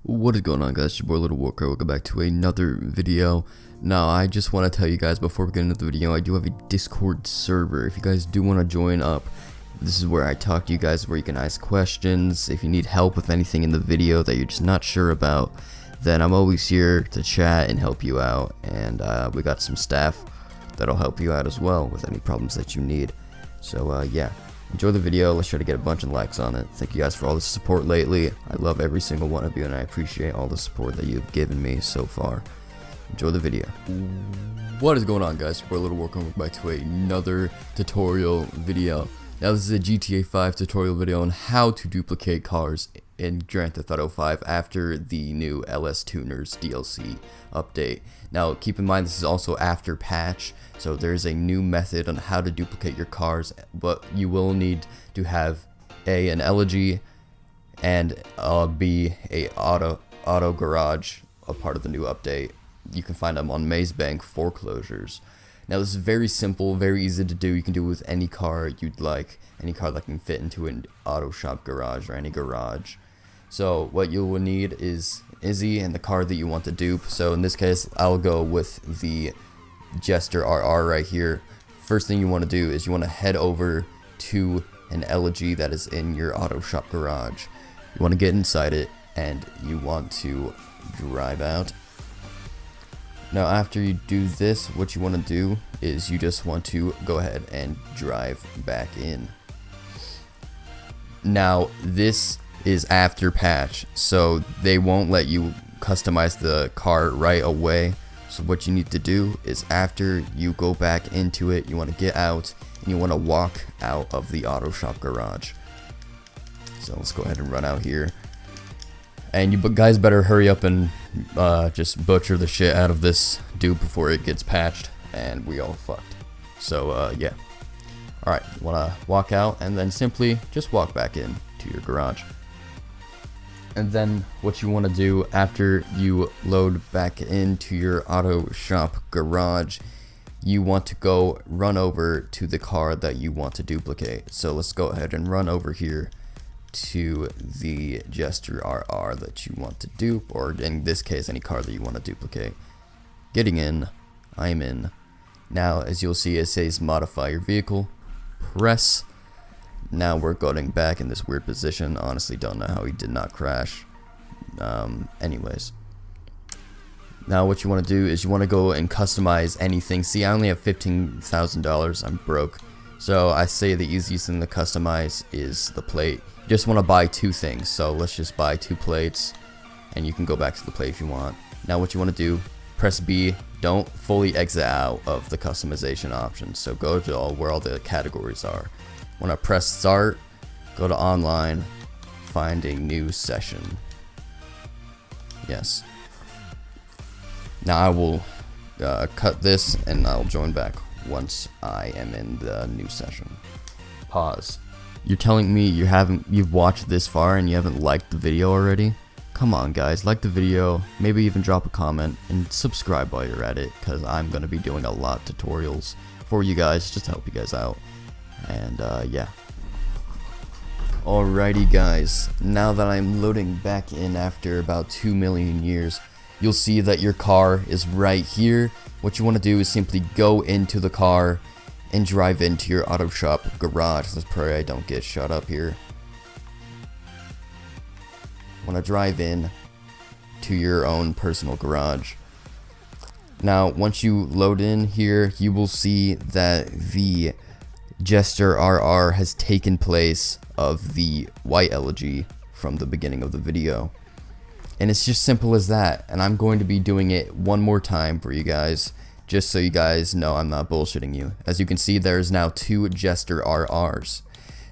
What is going on, guys? It's your boy Little Warcry. Welcome back to another video. Now, I just want to tell you guys before we get into the video, I do have a Discord server. If you guys do want to join up, this is where I talk to you guys, where you can ask questions. If you need help with anything in the video that you're just not sure about, then I'm always here to chat and help you out. And we got some staff that'll help you out as well with any problems that you need. So yeah. Enjoy the video. Let's try to get a bunch of likes on it. Thank you guys for all the support lately. I love every single one of you, and I appreciate all the support that you've given me so far. Enjoy the video. What is going on, guys? We're a little welcome back to another tutorial video. Now, this is a GTA 5 tutorial video on how to duplicate cars in Grand Theft Auto 5 after the new LS Tuners DLC update. Now, keep in mind this is also after patch, so there's a new method on how to duplicate your cars, but you will need to have A, an elegy, and B, a auto garage, a part of the new update. You can find them on Maze Bank foreclosures. Now, this is very simple, very easy to do. You can do it with any car you'd like, any car that can fit into an auto shop garage or any garage. So what you will need is Izzy and the car that you want to dupe. So in this case, I'll go with the Jester RR right here. First thing you want to do is you want to head over to an elegy that is in your auto shop garage. You want to get inside it and you want to drive out. Now, after you do this, what you want to do is you just want to go ahead and drive back in. Now, this is after patch, so they won't let you customize the car right away. So what you need to do is after you go back into it, you want to get out and you want to walk out of the auto shop garage. So let's go ahead and run out here. And you guys better hurry up and just butcher the shit out of this dupe before it gets patched and we all fucked. So yeah. Alright, you want to walk out and then simply just walk back in to your garage. And then what you want to do after you load back into your auto shop garage, you want to go run over to the car that you want to duplicate. So let's go ahead and run over here to the Jester RR that you want to dupe, or in this case any car that you want to duplicate. Getting in, I'm in. Now, as you'll see, it says modify your vehicle. Press. Now we're going back in this weird position. Honestly, don't know how he did not crash. Anyways, now what you want to do is you want to go and customize anything. See, I only have $15,000. I'm broke, so I say the easiest thing to customize is the plate. You just want to buy two things, so let's just buy 2 plates, and you can go back to the plate if you want. Now what you want to do, press B. Don't fully exit out of the customization options, so go to where all the categories are. Want to press start, go to online, find a new session. Yes. Now I will cut this and I'll join back once I am in the new session. Pause. You're telling me you've watched this far and you haven't liked the video already? Come on, guys, like the video, maybe even drop a comment and subscribe while you're at it, because I'm going to be doing a lot of tutorials for you guys just to help you guys out. And yeah. Alrighty, guys, now that I'm loading back in after about 2 million years, you'll see that your car is right here. What you want to do is simply go into the car and drive into your auto shop garage. Let's pray I don't get shut up here. Want to drive in to your own personal garage. Now, once you load in here, you will see that the Jester RR has taken place of the white elegy from the beginning of the video. And it's just simple as that. And I'm going to be doing it one more time for you guys, just so you guys know I'm not bullshitting you. As you can see, there's now 2 Jester RRs.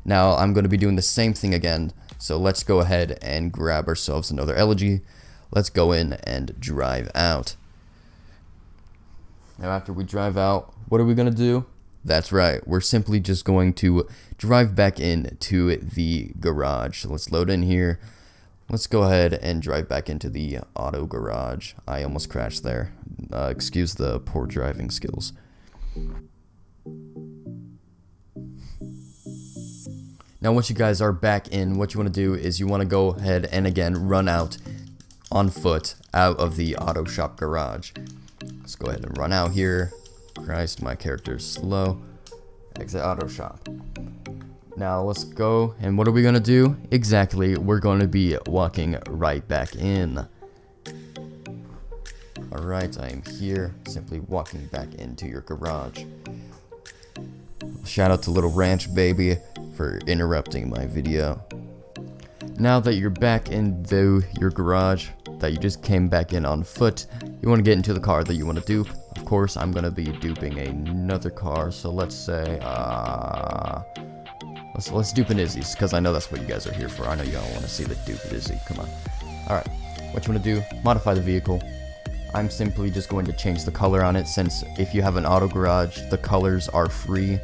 Now I'm going to be doing the same thing again. So let's go ahead and grab ourselves another elegy. Let's go in and drive out. Now after we drive out, what are we going to do? That's right, we're simply just going to drive back into the garage. So let's load in here. Let's go ahead and drive back into the auto garage. I almost crashed there. Excuse the poor driving skills. Now once you guys are back in, what you want to do is you want to go ahead and again run out on foot out of the auto shop garage. Let's go ahead and run out here. Christ, my character's slow. Exit auto shop. Now let's go, and what are we gonna do? Exactly, we're gonna be walking right back in. Alright, I am here, simply walking back into your garage. Shout out to Little Ranch Baby for interrupting my video. Now that you're back into your garage, that you just came back in on foot, you want to get into the car that you want to dupe. Of course, I'm going to be duping another car, so let's say, let's dupe an Izzy's, because I know that's what you guys are here for. I know y'all want to see the dupe Izzy, come on. Alright, what you want to do, modify the vehicle. I'm simply just going to change the color on it, since if you have an auto garage, the colors are free.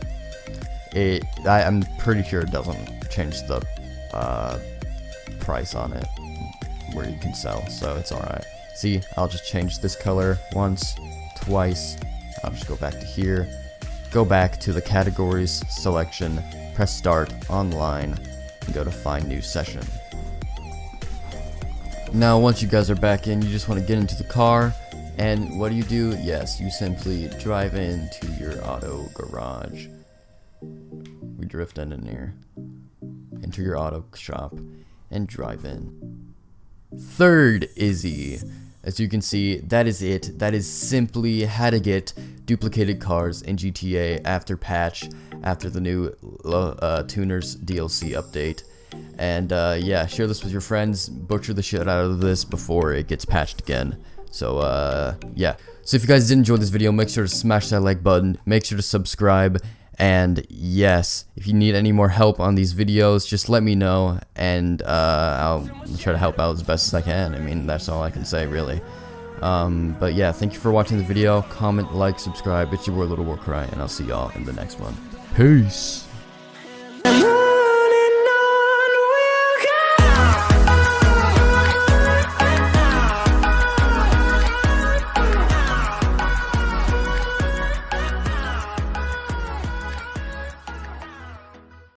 I'm pretty sure it doesn't change the price on it where you can sell, so it's alright. See, I'll just change this color once, twice. I'll just go back to here, go back to the categories selection, press start online, and go to find new session. Now once you guys are back in, you just want to get into the car, and what do? Yes, you simply drive into your auto garage. We drift in here, enter your auto shop, and drive in. Third Izzy. As you can see, that is it. That is simply how to get duplicated cars in GTA after patch, after the new Tuners DLC update. And yeah, share this with your friends, butcher the shit out of this before it gets patched again. So yeah. So if you guys did enjoy this video, make sure to smash that like button, make sure to subscribe, and yes, if you need any more help on these videos, just let me know, and I'll try to help out as best as I can. I mean, that's all I can say, really. But yeah, thank you for watching the video. Comment, like, subscribe. It's your boy Little Warcry, and I'll see y'all in the next one. Peace!